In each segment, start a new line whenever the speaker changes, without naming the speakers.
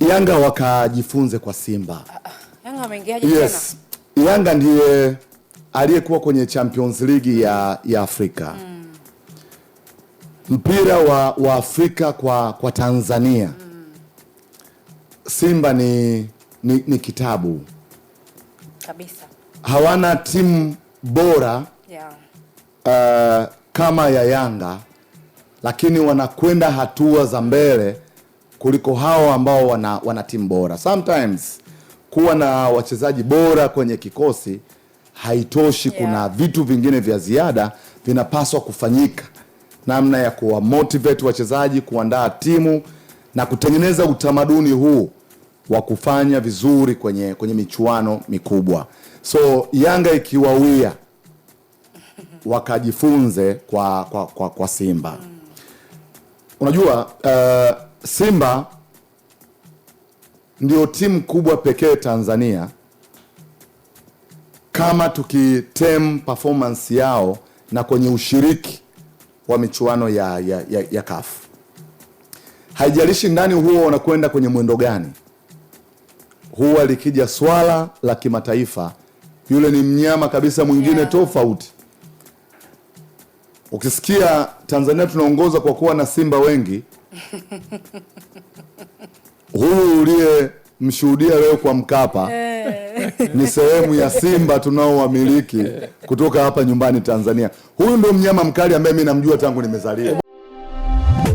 Yanga wakajifunze kwa Simba.
Yanga wameingiaje tena?
Yes. Yanga ndiye aliyekuwa kwenye Champions League ya Afrika. Mpira wa Afrika kwa Tanzania. Simba ni kitabu.
Kabisa.
Hawana timu bora kama ya Yanga, lakini wanakwenda hatua za mbele kuliko hao ambao wana timu bora. Sometimes kuwa na wachezaji bora kwenye kikosi haitoshi. Kuna vitu vingine vya ziada vinapaswa kufanyika, namna ya kuwa motivate wachezaji, kuandaa timu na kutengeneza utamaduni huu wa kufanya vizuri kwenye michuano mikubwa. So Yanga ikiwawia wakajifunze kwa Simba. Unajua Simba ndio timu kubwa pekee Tanzania, kama tukitem performance yao na kwenye ushiriki wa michuano ya CAF. Haijalishi ndani huo wanakwenda kwenye mwendo gani, huwa likija swala la kimataifa, yule ni mnyama kabisa mwingine tofauti. Ukisikia Tanzania tunaongoza kwa kuwa na Simba wengi, huyu uliye mshuhudia leo kwa Mkapa ni sehemu ya Simba tunaowamiliki kutoka hapa nyumbani Tanzania. Huyu ndio mnyama mkali ambaye mimi namjua tangu nimezaliwa.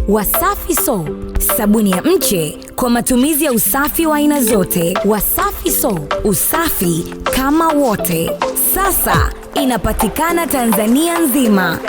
Wasafi Soap, sabuni ya mche kwa matumizi ya usafi wa aina zote. Wasafi Soap, usafi kama wote. Sasa inapatikana Tanzania nzima.